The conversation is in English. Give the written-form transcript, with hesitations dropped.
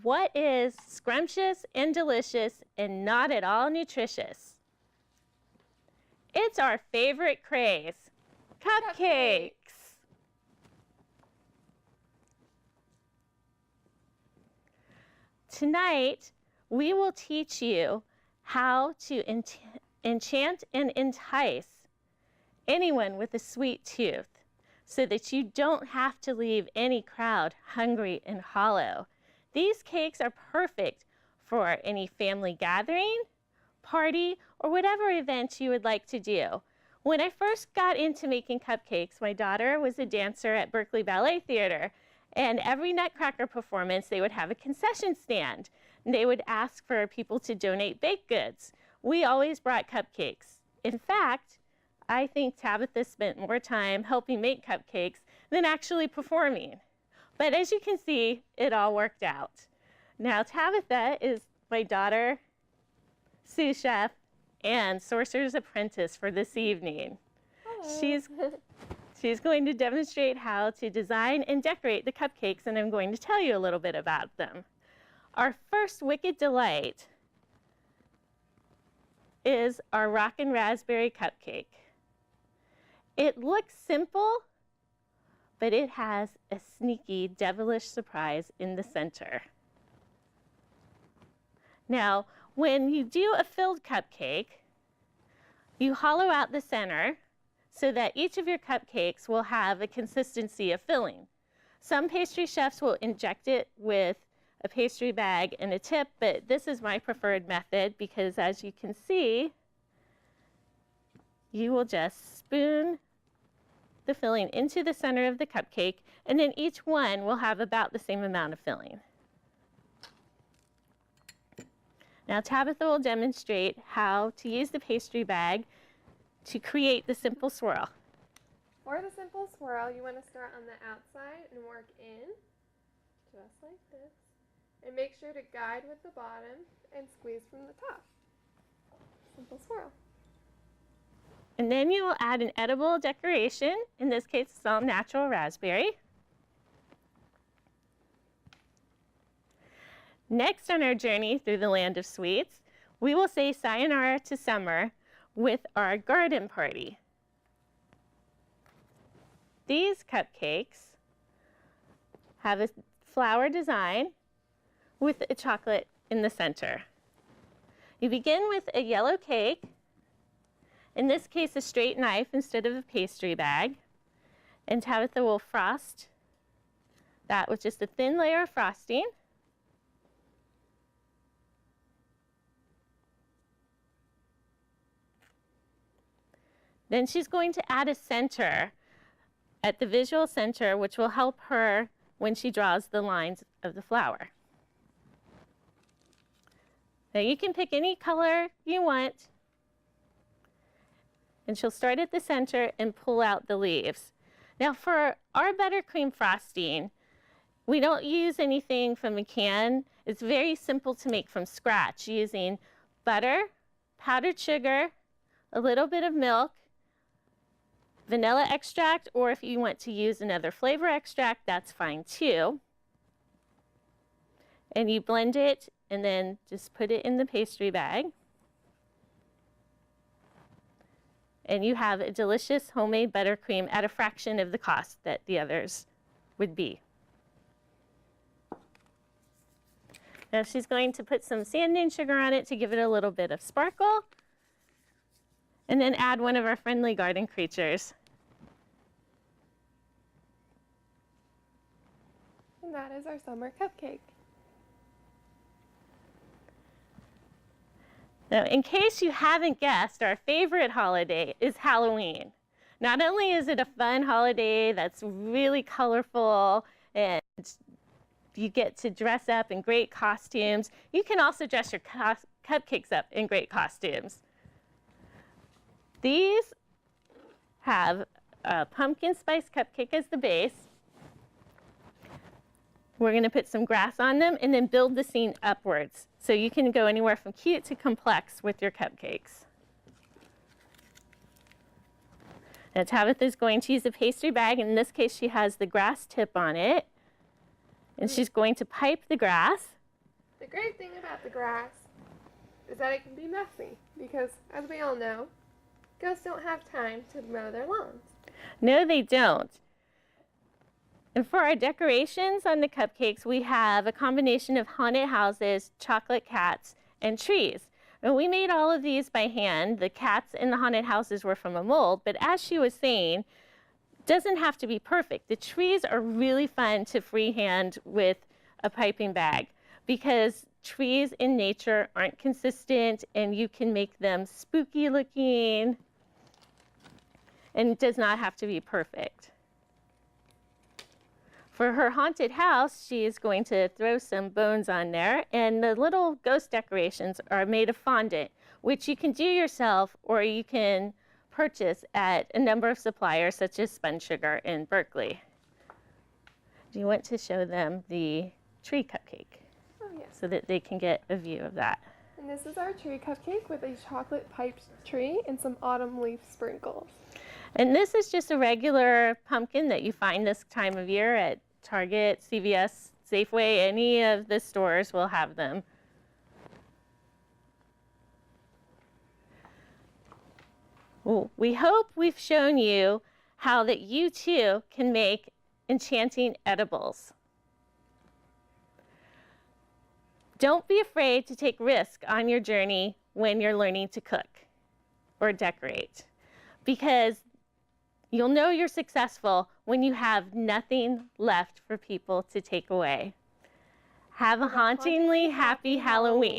what is scrumptious and delicious and not at all nutritious? It's our favorite craze, cupcakes. Tonight, we will teach you how to enchant and entice anyone with a sweet tooth so that you don't have to leave any crowd hungry and hollow. These cakes are perfect for any family gathering, party, or whatever event you would like to do. When I first got into making cupcakes, my daughter was a dancer at Berkeley Ballet Theater, and every Nutcracker performance, they would have a concession stand. And they would ask for people to donate baked goods. We always brought cupcakes. In fact, I think Tabitha spent more time helping make cupcakes than actually performing. But as you can see, it all worked out. Now, Tabitha is my daughter, sous chef, and sorcerer's apprentice for this evening. Hello. She's going to demonstrate how to design and decorate the cupcakes, and I'm going to tell you a little bit about them. Our first Wicked Delight is our Rockin' Raspberry Cupcake. It looks simple, but it has a sneaky, devilish surprise in the center. Now, when you do a filled cupcake, you hollow out the center so that each of your cupcakes will have a consistency of filling. Some pastry chefs will inject it with a pastry bag and a tip, but this is my preferred method because, as you can see, you will just spoon the filling into the center of the cupcake, and then each one will have about the same amount of filling. Now, Tabitha will demonstrate how to use the pastry bag to create the simple swirl. For the simple swirl, you want to start on the outside and work in, just like this. And make sure to guide with the bottom and squeeze from the top. Simple swirl. And then you will add an edible decoration. In this case, it's all natural raspberry. Next on our journey through the land of sweets, we will say sayonara to summer with our garden party. These cupcakes have a flower design with a chocolate in the center. You begin with a yellow cake, in this case a straight knife instead of a pastry bag, and Tabitha will frost that with just a thin layer of frosting. Then she's going to add a center at the visual center, which will help her when she draws the lines of the flower. Now you can pick any color you want, and she'll start at the center and pull out the leaves. Now for our buttercream frosting, we don't use anything from a can. It's very simple to make from scratch using butter, powdered sugar, a little bit of milk, vanilla extract, or if you want to use another flavor extract, that's fine too. And you blend it and then just put it in the pastry bag. And you have a delicious homemade buttercream at a fraction of the cost that the others would be. Now she's going to put some sanding sugar on it to give it a little bit of sparkle. And then add one of our friendly garden creatures. And that is our summer cupcake. Now, in case you haven't guessed, our favorite holiday is Halloween. Not only is it a fun holiday that's really colorful and you get to dress up in great costumes, you can also dress your cupcakes up in great costumes. These have a pumpkin spice cupcake as the base. We're going to put some grass on them and then build the scene upwards. So you can go anywhere from cute to complex with your cupcakes. Now Tabitha's going to use a pastry bag. In this case, she has the grass tip on it. And she's going to pipe the grass great thing about the grass is that it can be messy because, as we all know, ghosts don't have time to mow their lawns. No, they don't. And for our decorations on the cupcakes, we have a combination of haunted houses, chocolate cats, and trees. And we made all of these by hand. The cats and the haunted houses were from a mold, but as she was saying, it doesn't have to be perfect. The trees are really fun to freehand with a piping bag because trees in nature aren't consistent and you can make them spooky looking and it does not have to be perfect. For her haunted house, she is going to throw some bones on there, and the little ghost decorations are made of fondant, which you can do yourself or you can purchase at a number of suppliers such as Spun Sugar in Berkeley. Do you want to show them the tree cupcake? Oh, yes. So that they can get a view of that. And this is our tree cupcake with a chocolate piped tree and some autumn leaf sprinkles. And this is just a regular pumpkin that you find this time of year at Target, CVS, Safeway, any of the stores will have them. Well, we hope we've shown you how that you too can make enchanting edibles. Don't be afraid to take risk on your journey when you're learning to cook or decorate, because you'll know you're successful when you have nothing left for people to take away. Have a hauntingly happy Halloween.